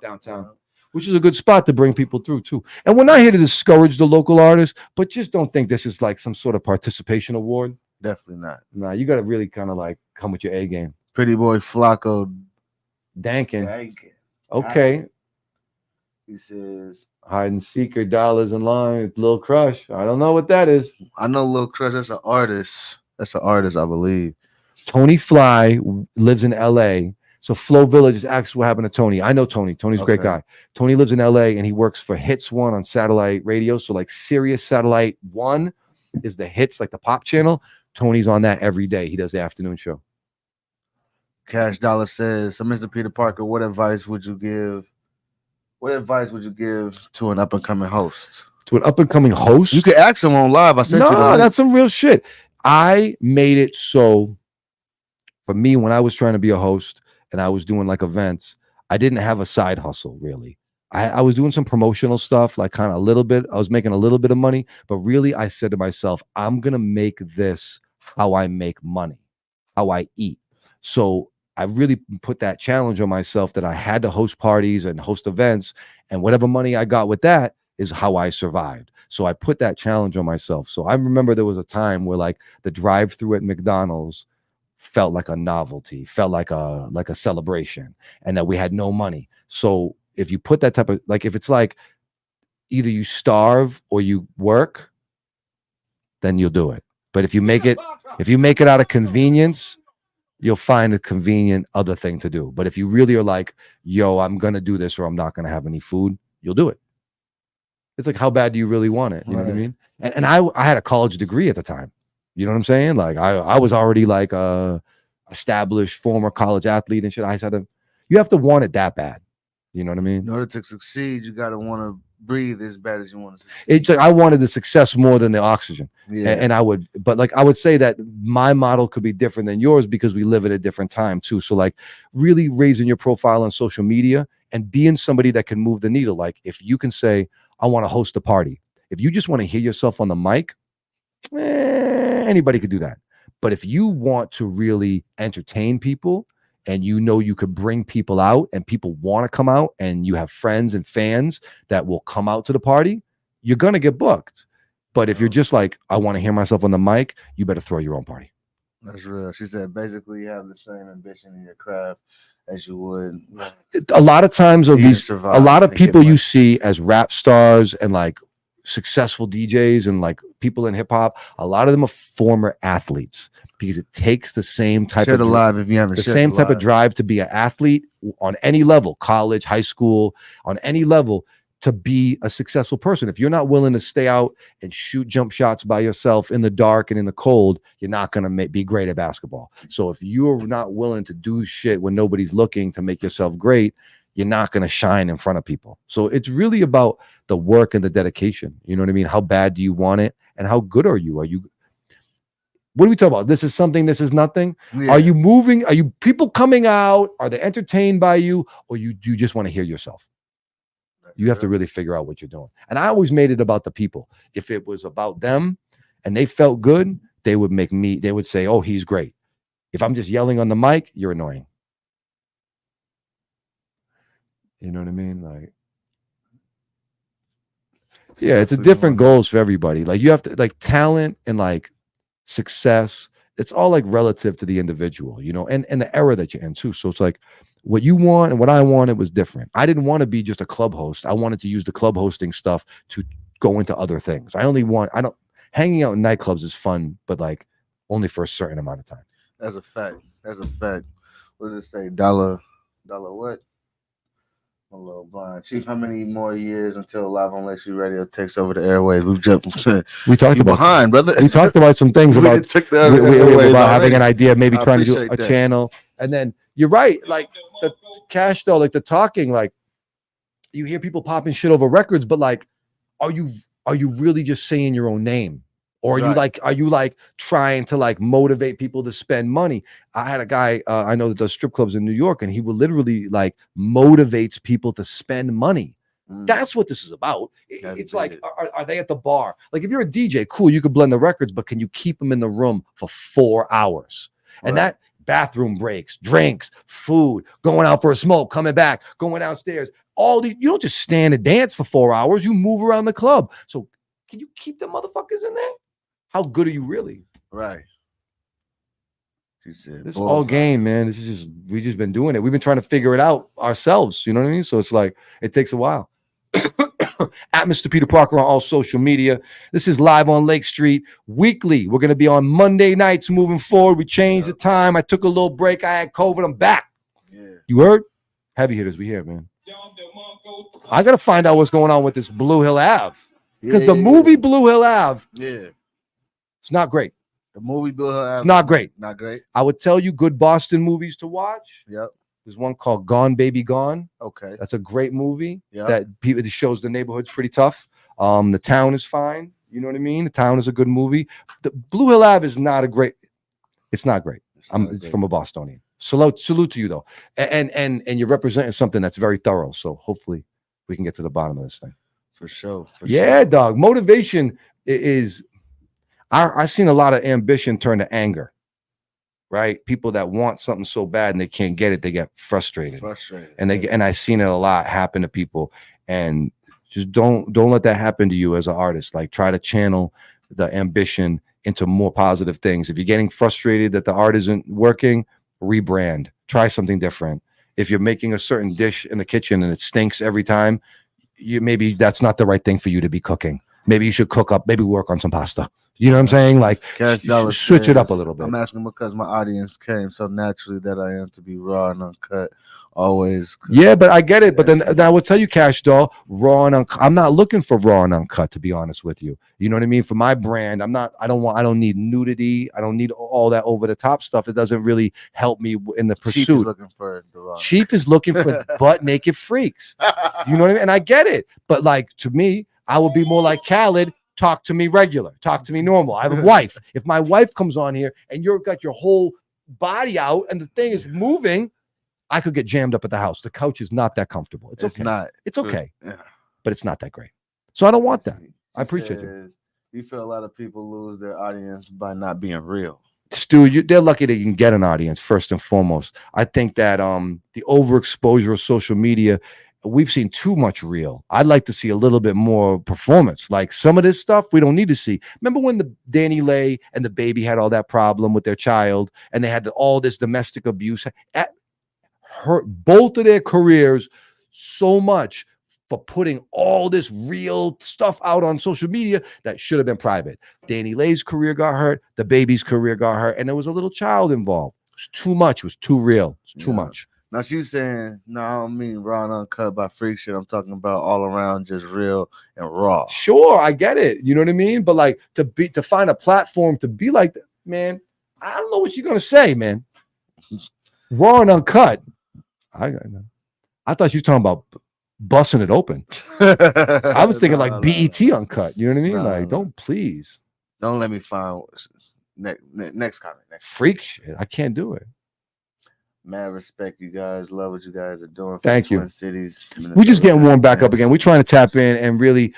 downtown. Which is a good spot to bring people through too. And we're not here to discourage the local artists, but just don't think this is like some sort of participation award. Definitely not. Nah, you got to really kind of like come with your A game. Pretty boy Flacco. Dankin. Okay. He says, Hide and seeker, dollars and line, Lil Crush. I don't know what that is. I know Lil Crush. That's an artist. I believe. Tony Fly lives in LA. So Flow Village is actually what happened to Tony. I know Tony. Tony's a great guy. Tony lives in LA and he works for Hits One on satellite radio. So like Sirius Satellite One is the hits, like the pop channel. Tony's on that every day. He does the afternoon show. Cash Dollar says, so Mr. Peter Parker, what advice would you give? What advice would you give to an up and coming host? To an up and coming host? You could ask him on live. I sent you the No, link. that's some real shit. I made it so for me when I was trying to be a host and I was doing like events, I didn't have a side hustle really. I was doing some promotional stuff, like kind of a little bit. I was making a little bit of money, but really I said to myself, I'm going to make this how I make money, how I eat. So I really put that challenge on myself that I had to host parties and host events, and whatever money I got with that is how I survived. So I put that challenge on myself. So I remember there was a time where like the drive-through at McDonald's felt like a novelty, felt like a celebration, and that we had no money. So if you put that type of, like, if it's like either you starve or you work, then you'll do it. But if you make it out of convenience, you'll find a convenient other thing to do. But if you really are like, yo, I'm going to do this or I'm not going to have any food, you'll do it. It's like, how bad do you really want it? You know what I mean? And I had a college degree at the time. You know what I'm saying? Like I was already like a established former college athlete and shit. I had to, you have to want it that bad. You know what I mean? In order to succeed, you gotta want to breathe as bad as you want to succeed. It's like I wanted the success more than the oxygen. Yeah. And I would, but like I would say that my model could be different than yours because we live at a different time too. So like really raising your profile on social media and being somebody that can move the needle. Like if you can say, I want to host a party. If you just want to hear yourself on the mic, anybody could do that. But if you want to really entertain people and you know you could bring people out and people want to come out and you have friends and fans that will come out to the party, you're going to get booked. But if you're just like, I want to hear myself on the mic, you better throw your own party. That's real. She said basically you have the same ambition in your craft as you would. A lot of times of You these, survive a lot of and get people you money. see as rap stars and like successful DJs and like people in hip hop, a lot of them are former athletes because it takes the same type Shed of alive if you haven't the shed same type of alive. drive to be an athlete on any level, college, high school, on any level, to be a successful person. If you're not willing to stay out and shoot jump shots by yourself in the dark and in the cold, you're not going to be great at basketball. So if you're not willing to do shit when nobody's looking to make yourself great, you're not going to shine in front of people. So it's really about the work and the dedication. You know what I mean? How bad do you want it? And how good are you? What are we talking about? This is something, this is nothing. Yeah. Are you moving? Are you people coming out? Are they entertained by you? Or do you just want to hear yourself? You have to really figure out what you're doing. And I always made it about the people. If it was about them and they felt good, they would say, oh, he's great. If I'm just yelling on the mic, you're annoying. You know what I mean? Like, yeah, it's a different goals for everybody. Like you have to like talent and like success. It's all like relative to the individual, you know, and the era that you're in too. So it's like what you want and what I wanted was different. I didn't want to be just a club host. I wanted to use the club hosting stuff to go into other things. Hanging out in nightclubs is fun, but like only for a certain amount of time. That's a fact. That's a fact. What does it say? Dollar what? I'm a little blind. Chief, how many more years until Live on Lake Street Radio takes over the airwaves? We talked about behind, brother. We talked about some things about having an idea, maybe trying to do a channel. And then you're right, like the cash though, like the talking, like you hear people popping shit over records, but like, are you really just saying your own name? Or are you like trying to like motivate people to spend money? I had a guy I know that does strip clubs in New York, and he will literally like motivates people to spend money. That's what this is about. It's like, are they at the bar? Like if you're a DJ, cool, you could blend the records, but can you keep them in the room for 4 hours? And that bathroom breaks, drinks, food, going out for a smoke, coming back, going downstairs. You don't just stand and dance for 4 hours. You move around the club. So can you keep the motherfuckers in there? How good are you really? Right. This is all game, man. We just been doing it. We've been trying to figure it out ourselves. You know what I mean? So it's like, it takes a while. At Mr. Peter Parker on all social media. This is Live on Lake Street weekly. We're going to be on Monday nights moving forward. We changed the time. I took a little break. I had COVID. I'm back. Yeah. You heard? Heavy hitters, we here, man. I got to find out what's going on with this Blue Hill Ave. Because the movie Blue Hill Ave, it's not great. The movie Blue Hill Ave, it's not great. Not great. I would tell you good Boston movies to watch. Yep. There's one called Gone Baby Gone. Okay. That's a great movie. That shows the neighborhood's pretty tough. The town is fine. You know what I mean? The town is a good movie. The Blue Hill Ave is not a great. It's not great. It's from a Bostonian. Salute to you though. And you're representing something that's very thorough. So hopefully we can get to the bottom of this thing. For sure. Dog. Motivation is. I've seen a lot of ambition turn to anger, right? People that want something so bad and they can't get it, they get frustrated. And I've seen it a lot happen to people. And just don't let that happen to you as an artist. Like try to channel the ambition into more positive things. If you're getting frustrated that the art isn't working, rebrand. Try something different. If you're making a certain dish in the kitchen and it stinks every time, maybe that's not the right thing for you to be cooking. Maybe you should cook up, maybe work on some pasta. You know what I'm saying? Like Cash Dollar switch it up a says, little bit. I'm asking because my audience came so naturally that I am to be raw and uncut. Always. Yeah, but I get it. But then That's it. I will tell you, Cash Doll, raw and uncut. I'm not looking for raw and uncut, to be honest with you. You know what I mean? For my brand, I don't need nudity. I don't need all that over the top stuff. It doesn't really help me in the Chief is pursuit. looking for the raw. Chief is looking for butt naked freaks. You know what I mean? And I get it. But like to me, I would be more like Khaled. Talk to me regular. Talk to me normal. I have a wife. If my wife comes on here and you've got your whole body out and the thing is moving, I could get jammed up at the house. The couch is not that comfortable. It's okay. Not. It's okay. Yeah. But it's not that great. So I don't want that. I appreciate you. You feel a lot of people lose their audience by not being real. Stu, they're lucky they can get an audience first and foremost. I think that the overexposure of social media, we've seen too much real. I'd like to see a little bit more performance. Like some of this stuff we don't need to see. Remember when the Danny Lay and the baby had all that problem with their child and they had all this domestic abuse? Hurt both of their careers so much for putting all this real stuff out on social media that should have been private. Danny Lay's career got hurt, the baby's career got hurt, and there was a little child involved. It was too much. It was too real. It's too much. Now she's saying, no, I don't mean raw and uncut by freak shit. I'm talking about all around just real and raw. Sure, I get it. You know what I mean? But like to find a platform to be like that, man, I don't know what you're gonna say, man. Raw and uncut. I thought you was talking about busting it open. I was thinking like BET uncut. You know what I mean? Like, don't please. Don't let me find next comment. Freak shit. I can't do it. Mad respect, you guys. Love what you guys are doing. Thank you. Twin Cities. We just getting warmed back up again. We're trying to tap in and really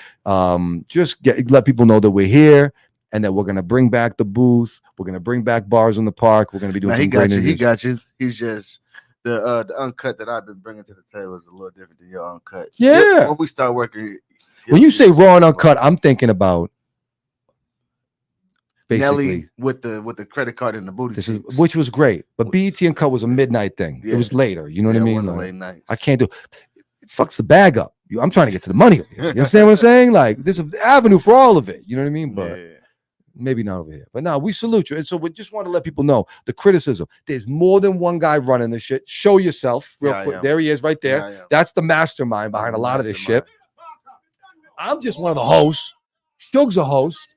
just let people know that we're here and that we're gonna bring back the booth. We're gonna bring back bars in the park. We're gonna be doing. He got you. He got you. He's just. The uncut that I've been bringing to the table is a little different than your uncut. Yeah. When we start working, when you say raw and uncut, I'm thinking about basically Nelly with the credit card and the booty. Which was great, but BET Uncut was a midnight thing. Yeah. It was later. You know what I mean? Like, late night. I can't do. It fucks the bag up. I'm trying to get to the money over here. You understand what I'm saying? Like there's an avenue for all of it. You know what I mean? But. Yeah. Maybe not over here, but now we salute you. And so we just want to let people know the criticism. There's more than one guy running this shit. Show yourself real quick. There he is right there. Yeah, that's the mastermind behind a lot of this shit. I'm just one of the hosts. Shug's a host.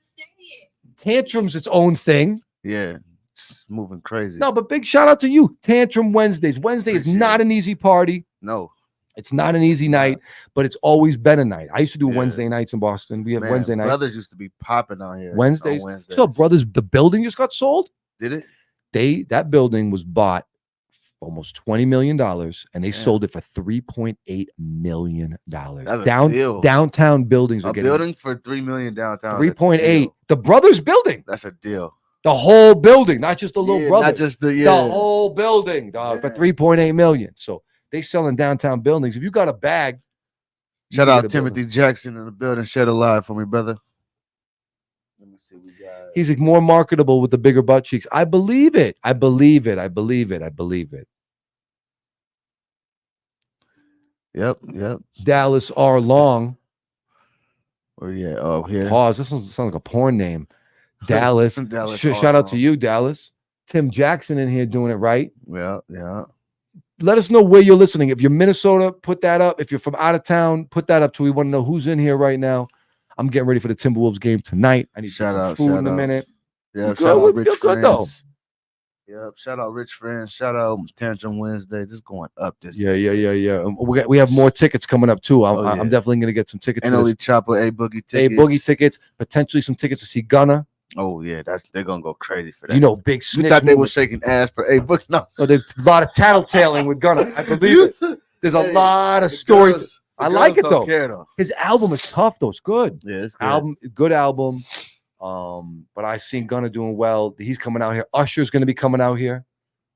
Tantrum's its own thing. Yeah, it's moving crazy. No, but big shout out to you. Tantrum Wednesdays. Wednesday is not an easy party. No. It's not an easy night, but it's always been a night. I used to do Wednesday nights in Boston. We have Wednesday nights. Brothers used to be popping out here. Wednesdays. So Brothers, the building just got sold. Did it? That building was bought almost $20 million, and they sold it for $3.8 million. Downtown buildings are getting building for $3 million downtown. 3.8. The Brothers building. That's a deal. The whole building, not just the little brother. Not just the whole building, dog, for $3.8 million. So. They selling downtown buildings. If you got a bag, shout out Timothy Jackson in the building. Shed a live for me, brother. Let me see. We got. He's like more marketable with the bigger butt cheeks. I believe it. I believe it. I believe it. I believe it. Yep. Dallas R. Long. Oh yeah. Oh yeah. Pause. This one sounds like a porn name. Dallas. Shout out to you, Dallas. Tim Jackson in here doing it right. Yeah. Let us know where you're listening. If you're Minnesota, put that up. If you're from out of town, put that up too. We want to know who's in here right now. I'm getting ready for the Timberwolves game tonight. I need some food in a minute. Yeah, shout out Rich Friends. Yep, shout out Rich Friends. Shout out Tantrum Wednesday. Just going up this. Yeah. We have more tickets coming up too. I'm definitely gonna get some tickets. And only Chopper A Boogie tickets. A Boogie tickets. Potentially some tickets to see Gunna. Oh yeah, they're gonna go crazy for that. You know, Big Snitch. You thought they were shaking ass for A Book? No, there's a lot of tattletaling with Gunna. I believe it. There's a lot of stories. I like it though. His album is tough though. It's good. Yeah, it's good. Good album. But I seen Gunna doing well. He's coming out here. Usher's gonna be coming out here,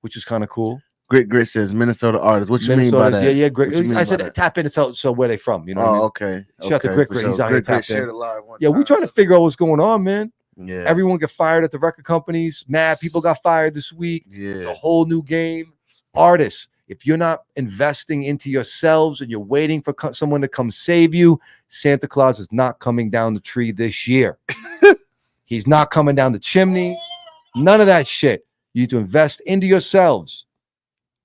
which is kind of cool. Grit says Minnesota artist. What you mean by that? Yeah, Grit. I said tap in. So where they from? You know. Oh, okay. Shout out to Grit. He's out here tapping. Yeah, we trying to figure out what's going on, man. Yeah. Everyone got fired at the record companies. Mad people got fired this week. Yeah. It's a whole new game. Artists, if you're not investing into yourselves and you're waiting for someone to come save you, Santa Claus is not coming down the tree this year. He's not coming down the chimney. None of that shit. You need to invest into yourselves.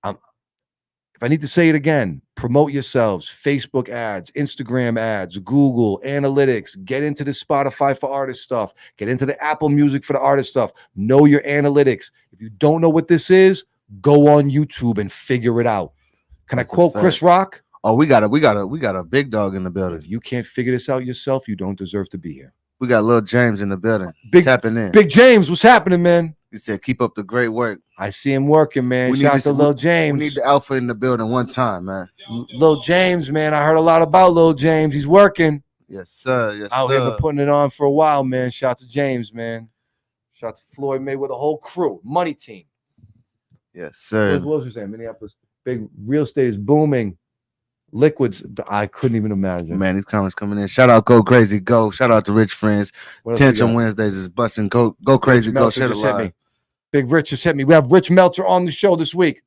If I need to say it again, promote yourselves. Facebook ads, Instagram ads, Google Analytics. Get into the Spotify for artist stuff. Get into the Apple Music for the artist stuff. Know your analytics. If you don't know what this is, go on YouTube and figure it out. Can I quote Chris Rock? Oh, we got a big dog in the building. If you can't figure this out yourself, you don't deserve to be here. We got Lil James in the building. Tapping in. Big James, what's happening, man? He said, keep up the great work. I see him working, man. Shout out to Lil James. We need the alpha in the building one time, man. Lil James, man. I heard a lot about Lil James. He's working. Yes, sir. Yes, out sir. Here been putting it on for a while, man. Shout out to James, man. Shout out to Floyd Mayweather, the whole crew. Money team. Yes, sir. What was you saying? Minneapolis, big real estate is booming. Liquids, I couldn't even imagine. Man, these comments coming in. Shout out, Go Crazy, Go. Shout out to Rich Friends. Tantrum Wednesdays is busting. Go Crazy, Go. Shit alive. Big Rich just hit me. We have Rich Meltzer on the show this week.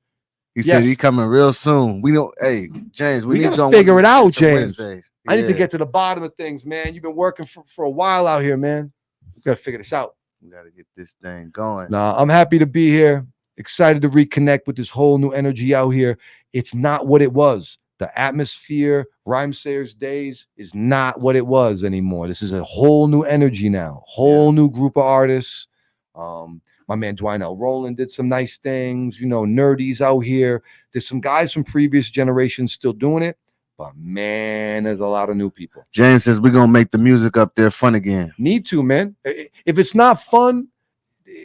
He said he coming real soon. We know, hey, James, we need you on figure it out, James. Wednesdays. I need to get to the bottom of things, man. You've been working for a while out here, man. We got to figure this out. We got to get this thing going. Nah, I'm happy to be here. Excited to reconnect with this whole new energy out here. It's not what it was. The atmosphere, Rhymesayers days is not what it was anymore. This is a whole new energy now. Whole new group of artists. My man Dwayne L. Rowland did some nice things. You know, nerdies out here. There's some guys from previous generations still doing it. But man, there's a lot of new people. James says we're going to make the music up there fun again. Need to, man. If it's not fun,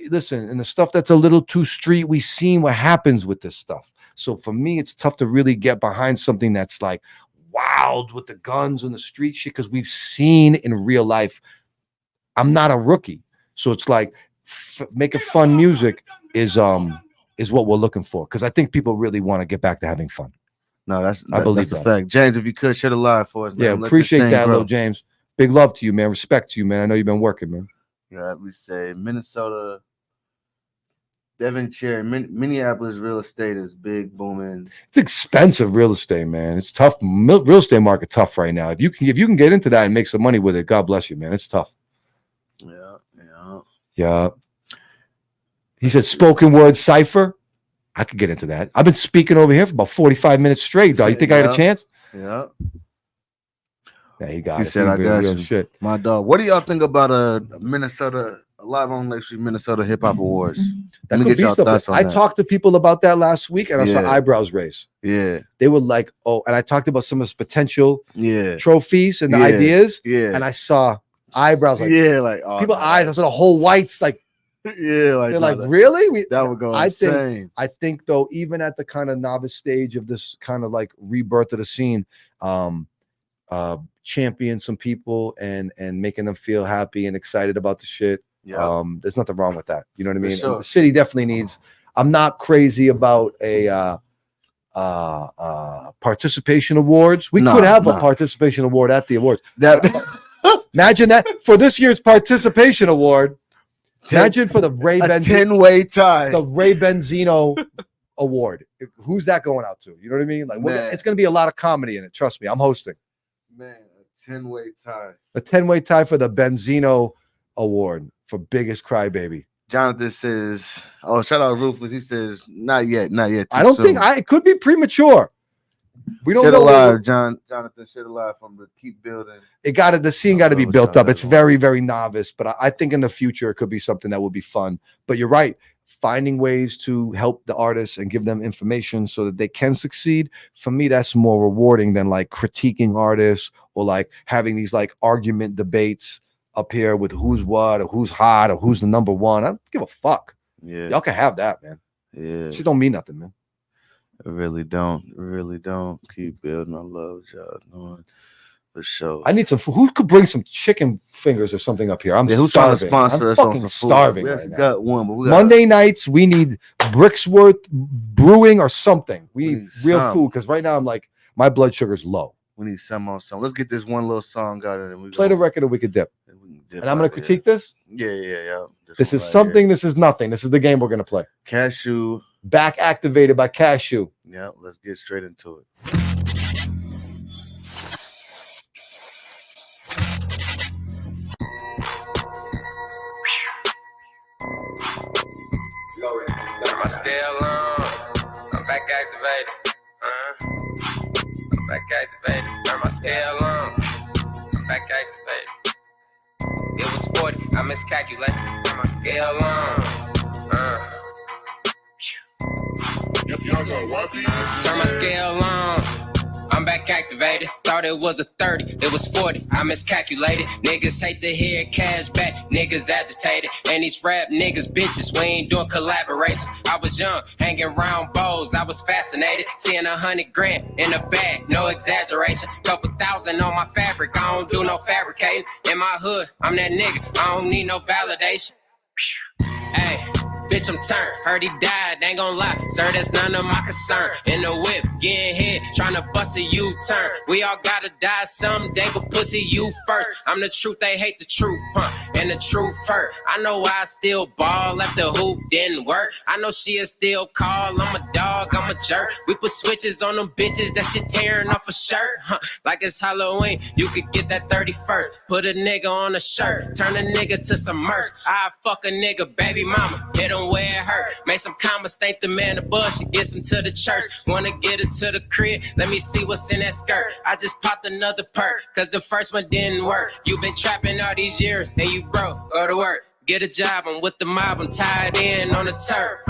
listen, and the stuff that's a little too street, we've seen what happens with this stuff. So for me, it's tough to really get behind something that's like wild with the guns and the street shit, because we've seen in real life. I'm not a rookie. So it's like making fun music is what we're looking for, because I think people really want to get back to having fun. No, that's a fact. James, if you could share the live for us, man. Yeah, appreciate that, Lil James. Big love to you, man. Respect to you, man. I know you've been working, man. Yeah, we say Minnesota, Devonshire, Minneapolis real estate is big, booming. It's expensive real estate, man. It's tough. Real estate market tough right now. If you can get into that and make some money with it, God bless you, man. It's tough. Yeah. He said spoken word cipher. I could get into that. I've been speaking over here for about 45 minutes straight, dog. You think I had a chance? Yeah. Yeah, he got it. He said, I got you. Shit. My dog. What do y'all think about Minnesota live on Lake Street Minnesota Hip Hop Awards? That could be something. I talked to people about that last week, and I saw eyebrows raise. Yeah. They were like, oh, and I talked about some of his potential trophies and the Yeah. ideas. Yeah. And I saw eyebrows like oh, people eyes. I saw the whole whites like they're like really? That would go insane. I think though, even at the kind of novice stage of this kind of like rebirth of the scene, champion some people and making them feel happy and excited about the shit. Yeah. There's nothing wrong with that. You know what I mean? Sure. The city definitely needs. I'm not crazy about a participation awards. We could have a participation award at the awards. Imagine that for this year's participation award. Imagine for the Ray Benzino 10-way tie. The Ray Benzino award. Who's that going out to? You know what I mean? Like it's going to be a lot of comedy in it. Trust me, I'm hosting. Man, a 10-way tie. A 10-way tie for the Benzino award for biggest crybaby. Jonathan says, "Oh, shout out Ruthless." He says, "Not yet. I don't think it could be premature. We don't know. Alive, Jonathan. Shit alive from the keep building. The scene got to be built up. It's very, very novice, but I think in the future it could be something that would be fun. But you're right. Finding ways to help the artists and give them information so that they can succeed. For me, that's more rewarding than like critiquing artists or like having these like argument debates up here with who's what or who's hot or who's the number one. I don't give a fuck. Yeah, y'all can have that, man. Yeah, shit don't mean nothing, man. It really don't. Keep building. I love y'all doing for sure. I need some food. Who could bring some chicken fingers or something up here? Who's trying to sponsor us on some food? Starving. We right now. got one, but we got Monday nights we need Bricksworth Brewing or something. We need real food because right now I'm like my blood sugar's low. We need some on some. Let's get this one little song out and we play the record and we could dip. And I'm gonna critique this. Yeah. This is something. This is nothing. This is the game we're gonna play. Cashew. Back activated by Cashew. Yeah, let's get straight into it. my scale on. I'm back activated. I'm back activated. Turn my scale on. I'm back activated. It was 40, I miscalculated. Turn my scale on. Turn my scale on. I'm back activated. Thought it was a 30, it was 40. I miscalculated. Niggas hate to hear cash back. Niggas agitated. And these rap niggas bitches. We ain't doing collaborations. I was young, hanging around bowls. I was fascinated. Seeing 100 grand in a bag. No exaggeration. Couple thousand on my fabric. I don't do no fabricating. In my hood, I'm that nigga. I don't need no validation. Hey, bitch, I'm turned. Heard he died, ain't gon' lie. Sir, that's none of my concern. In the whip, getting hit, tryna bust a U-turn. We all gotta die someday, but pussy, you first. I'm the truth, they hate the truth, and the truth hurt. I know why I still ball after hoop didn't work. I know she'll still call. I'm a dog, I'm a jerk. We put switches on them bitches, that shit tearing off a shirt. Like it's Halloween, you could get that 31st. Put a nigga on a shirt, turn a nigga to some merch. I fuck a nigga, baby mama, hit him where it hurt. Make some comments, thank the man above, she gets him to the church. Wanna get her to the crib, let me see what's in that skirt. I just popped another perk, cause the first one didn't work. You been trapping all these years, and you broke, go to work. Get a job, I'm with the mob, I'm tied in on the turf.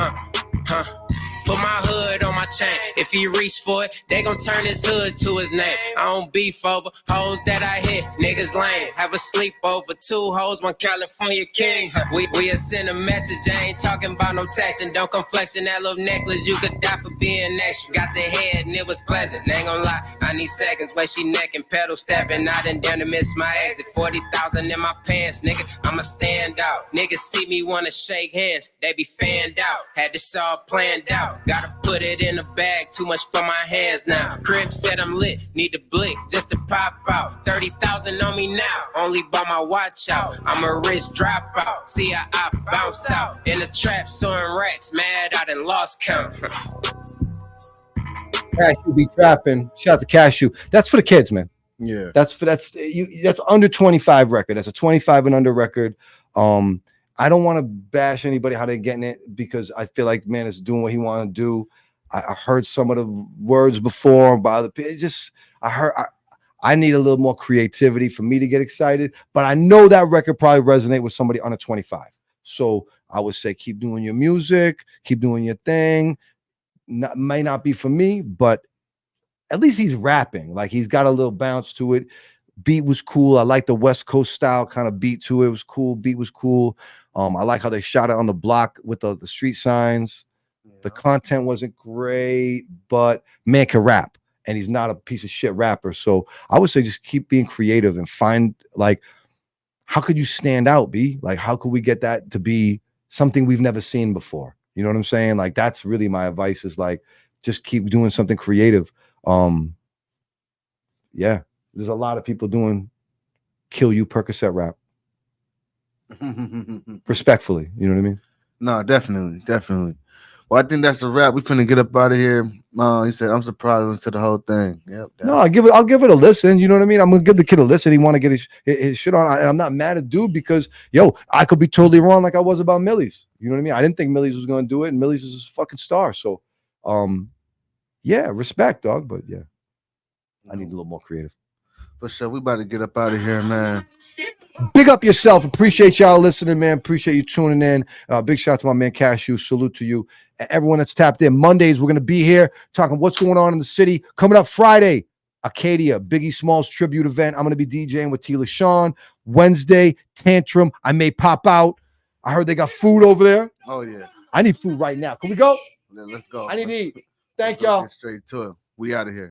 Put my hood on my chain. If he reach for it, they gon' turn his hood to his name. I don't beef over hoes that I hit. Niggas lame. Have a sleepover, 2 hoes, 1 California king. We send a message. I ain't talking about no texting. Don't come flexing that little necklace. You could die for being extra. Got the head and it was pleasant. Ain't gon' lie. I need seconds. Way she necking, pedal stepping. I done down to miss my exit. 40,000 in my pants, nigga. I'ma stand out. Niggas see me wanna shake hands. They be fanned out. Had this all planned out. Gotta put it in a bag, too much for my hands now. Crib said I'm lit, need to blick just to pop out. 30,000 on me now, only bought my watch out. I'm a rich dropout, see I bounce out. In the trap, sewing racks, mad I done lost count. Cashew be trapping. Shout out to Cashew. That's for the kids, man. Yeah. That's under 25 record. That's a 25 and under record. I don't want to bash anybody how they're getting it because I feel like man is doing what he want to do. I heard some of the words before by other people. I need a little more creativity for me to get excited, but I know that record probably resonate with somebody under 25. So I would say keep doing your music, keep doing your thing. May not be for me, but at least he's rapping. Like he's got a little bounce to it. Beat was cool. I like the West Coast style kind of beat to it. It was cool. Beat was cool. I like how they shot it on the block with the street signs. Yeah. The content wasn't great, but man can rap, and he's not a piece of shit rapper. So I would say just keep being creative and find like, how could you stand out, B? Like, how could we get that to be something we've never seen before? You know what I'm saying? Like, that's really my advice is like, just keep doing something creative. Yeah, there's a lot of people doing kill you Percocet rap. Respectfully, you know what I mean? No, definitely. Well, I think that's a wrap. We finna get up out of here. He said, "I'm surprised to the whole thing." Yep. No, I'll give it a listen. You know what I mean? I'm gonna give the kid a listen. He want to get his shit on. I'm not mad at dude because I could be totally wrong like I was about Millie's. You know what I mean? I didn't think Millie's was gonna do it, and Millie's is a fucking star. So, yeah, respect, dog. But yeah, I need a little more creative. For sure, we about to get up out of here, man. Big up yourself. Appreciate y'all listening, man. Appreciate you tuning in. Big shout out to my man Cashew. Salute to you. And everyone that's tapped in. Mondays, we're going to be here talking what's going on in the city. Coming up Friday, Acadia, Biggie Smalls tribute event. I'm going to be DJing with Tila Sean. Wednesday, Tantrum. I may pop out. I heard they got food over there. Oh, yeah. I need food right now. Can we go? Let's go. I need to eat. Thank y'all. y'all. Get straight to it. We out of here.